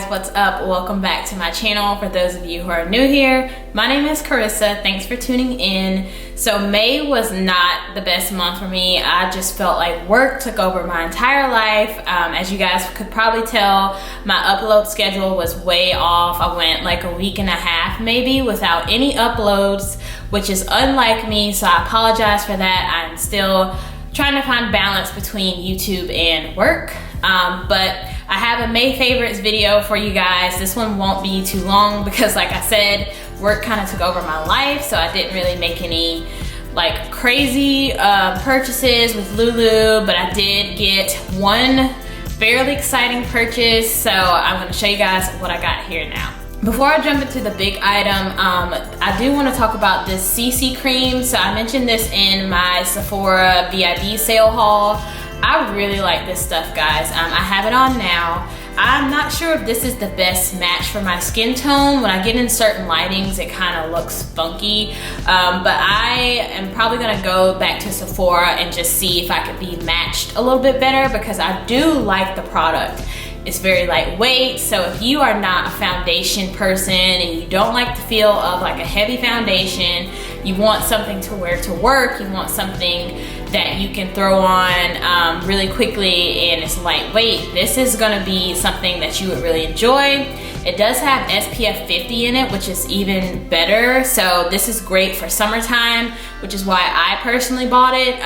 what's up? Welcome back to my channel. For those of you who are new here, my name is Carissa. Thanks for tuning in. So May was not the best month for me. I just felt like work took over my entire life. As you guys could probably tell, my upload schedule was way off. I went like a week and a half maybe without any uploads, which is unlike me, so I apologize for that. I'm still trying to find balance between YouTube and work, but I have a May favorites video for you guys. This one won't be too long because, like I said, work kind of took over my life, so I didn't really make any like crazy purchases with Lulu, but I did get one fairly exciting purchase, so I'm going to show you guys what I got here now. Before I jump into the big item, I do want to talk about this CC cream. So I mentioned this in my Sephora VIB sale haul. I really like this stuff, guys. I have it on now. I'm not sure if this is the best match for my skin tone. When I get in certain lightings, it kind of looks funky. But I am probably gonna go back to Sephora and just see if I could be matched a little bit better, because I do like the product. It's very lightweight, so if you are not a foundation person and you don't like the feel of like a heavy foundation, you want something to wear to work, you want something that you can throw on really quickly and it's lightweight, this is gonna be something that you would really enjoy. It does have SPF 50 in it, which is even better. So this is great for summertime, which is why I personally bought it.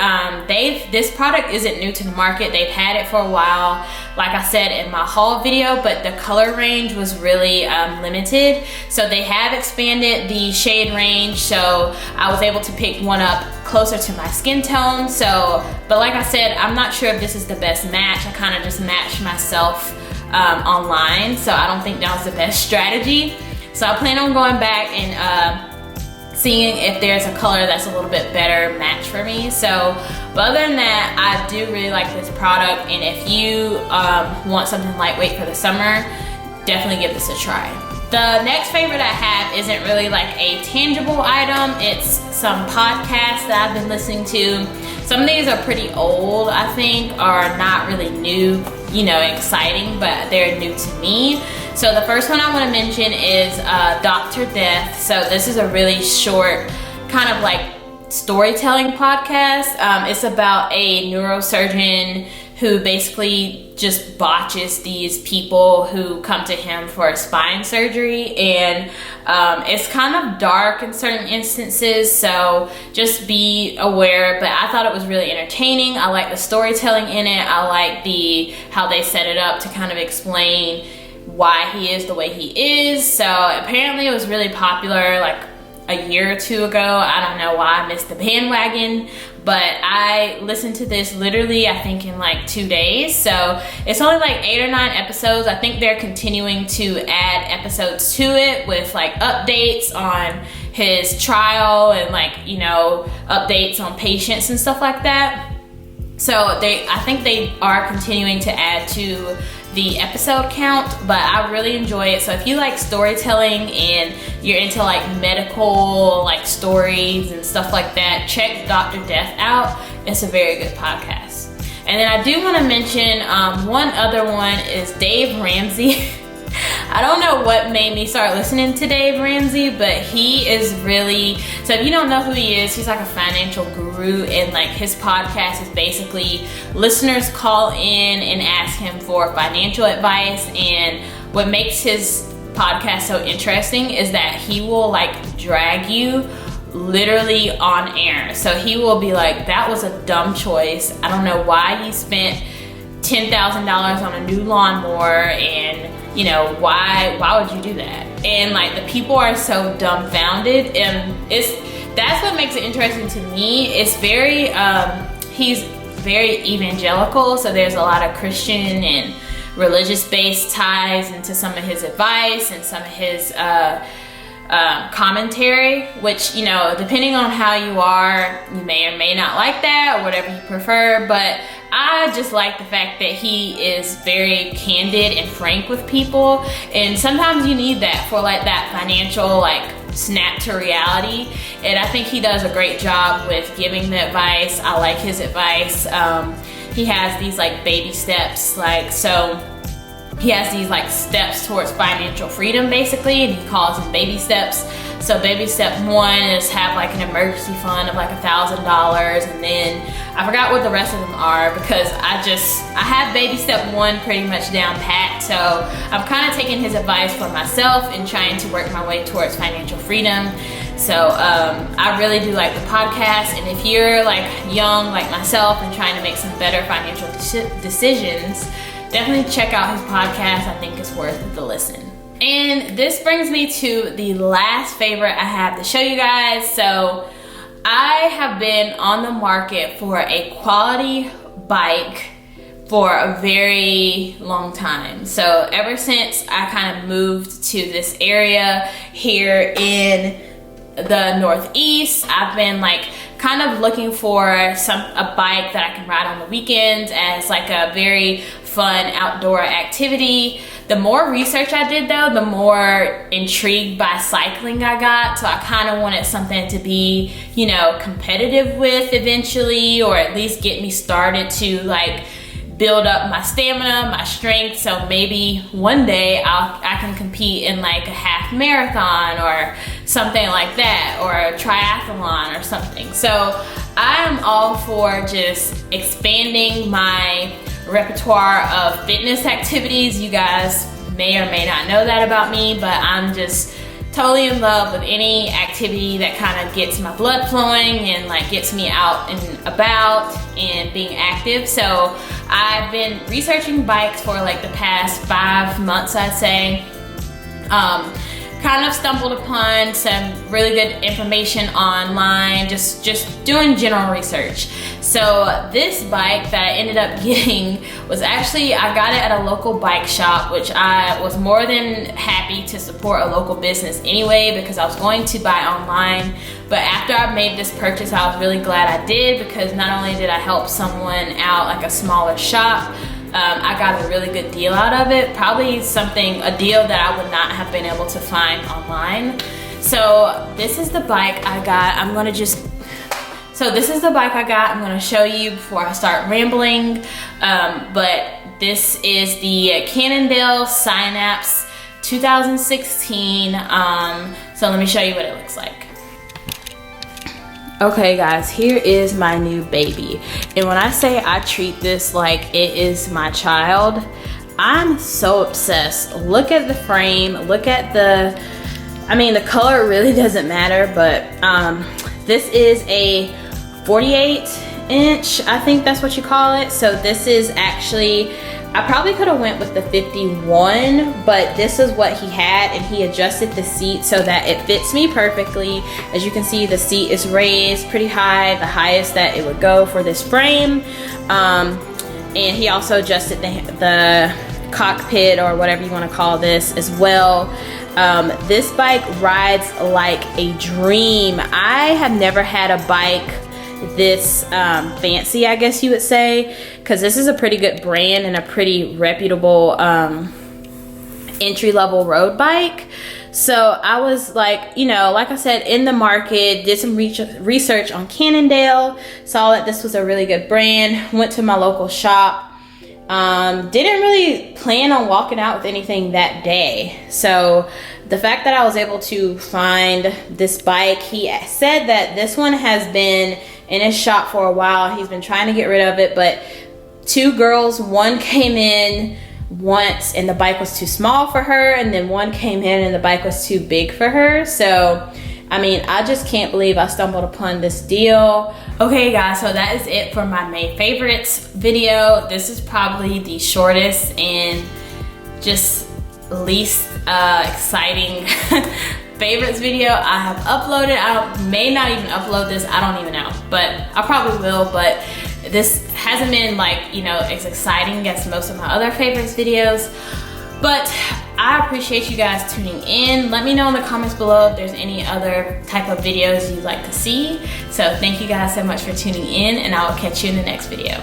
This product isn't new to the market. They've had it for a while, like I said in my haul video, but the color range was really limited. So they have expanded the shade range, so I was able to pick one up closer to my skin tone. So, but like I said, I'm not sure if this is the best match. I kind of just matched myself online, so I don't think that was the best strategy. So I plan on going back and seeing if there's a color that's a little bit better match for me. So, but other than that, I do really like this product, and if you want something lightweight for the summer, definitely give this a try. The next favorite I have isn't really like a tangible item. It's some podcasts that I've been listening to. Some of these are pretty old, I think, are not really new, you know, exciting, but they're new to me. So the first one I want to mention is Dr. Death. So this is a really short kind of like storytelling podcast. It's about a neurosurgeon who basically just botches these people who come to him for spine surgery, and it's kind of dark in certain instances, so just be aware. But I thought it was really entertaining. I like the storytelling in it. I like how they set it up to kind of explain why he is the way he is. So apparently it was really popular like a year or two ago. I don't know why I missed the bandwagon, but I listened to this literally I think in like 2 days. So it's only like 8 or 9 episodes. I think they're continuing to add episodes to it with like updates on his trial and like, you know, updates on patients and stuff like that. So I think they are continuing to add to the episode count, but I really enjoy it. So if you like storytelling and you're into like medical like stories and stuff like that, check Dr. Death out. It's a very good podcast. And then I do want to mention one other one is Dave Ramsey. I don't know what made me start listening to Dave Ramsey, but he is really, so if you don't know who he is, he's like a financial guru, and like his podcast is basically listeners call in and ask him for financial advice. And what makes his podcast so interesting is that he will like drag you literally on air. So he will be like, that was a dumb choice. I don't know why he spent $10,000 on a new lawnmower, and you know, why would you do that? And like the people are so dumbfounded, and that's what makes it interesting to me. It's very he's very evangelical, so there's a lot of Christian and religious based ties into some of his advice and some of his commentary, which, you know, depending on how you are, you may or may not like that or whatever you prefer, but I just like the fact that he is very candid and frank with people, and sometimes you need that for like that financial like snap to reality, and I think he does a great job with giving the advice. I like his advice. He has these like baby steps, like, so he has these like steps towards financial freedom basically, and he calls them baby steps. So baby step 1 is have like an emergency fund of like $1,000, and then I forgot what the rest of them are because I have baby step 1 pretty much down pat. So I'm kind of taking his advice for myself and trying to work my way towards financial freedom. So I really do like the podcast, and if you're like young like myself and trying to make some better financial decisions, definitely check out his podcast. I think it's worth the listen. And this brings me to the last favorite I have to show you guys. So I have been on the market for a quality bike for a very long time. So ever since I kind of moved to this area here in the Northeast, I've been like kind of looking for a bike that I can ride on the weekends as like a very fun outdoor activity. The more research I did though, the more intrigued by cycling I got. So I kind of wanted something to be, you know, competitive with eventually, or at least get me started to like build up my stamina, my strength. So maybe one day I can compete in like a half marathon or something like that, or a triathlon or something. So I'm all for just expanding my repertoire of fitness activities. You guys may or may not know that about me, but I'm just totally in love with any activity that kind of gets my blood flowing and like gets me out and about and being active. So I've been researching bikes for like the past 5 months, I'd say. Kind of stumbled upon some really good information online, just doing general research. So this bike that I ended up getting was actually, I got it at a local bike shop, which I was more than happy to support a local business anyway, because I was going to buy online. But after I made this purchase, I was really glad I did, because not only did I help someone out, like a smaller shop, I got a really good deal out of it. Probably a deal that I would not have been able to find online. So this is the bike I got. This is the bike I got. I'm gonna show you before I start rambling. But this is the Cannondale Synapse 2016. So let me show you what it looks like. Okay guys, here is my new baby. And when I say I treat this like it is my child, I'm so obsessed. Look at the frame, look at the color really doesn't matter, but this is a 48 inch, I think that's what you call it. So this is actually, I probably could have went with the 51, but this is what he had, and he adjusted the seat so that it fits me perfectly. As you can see, the seat is raised pretty high, the highest that it would go for this frame. And he also adjusted the cockpit, or whatever you want to call this, as well. This bike rides like a dream. I have never had a bike this fancy, I guess you would say, because this is a pretty good brand and a pretty reputable entry-level road bike. So I was like, you know, like I said, in the market, did some research on Cannondale, saw that this was a really good brand, went to my local shop. Didn't really plan on walking out with anything that day. So the fact that I was able to find this bike, he said that this one has been in his shop for a while. He's been trying to get rid of it, but 2 girls, one came in once and the bike was too small for her, and then one came in and the bike was too big for her. So I mean, I just can't believe I stumbled upon this deal. Okay guys, so that is it for my May favorites video. This is probably the shortest and just least exciting favorites video I have uploaded. I may not even upload this, I don't even know, but I probably will. But this hasn't been like, you know, as exciting as most of my other favorites videos. But I appreciate you guys tuning in. Let me know in the comments below if there's any other type of videos you'd like to see. So thank you guys so much for tuning in, and I will catch you in the next video.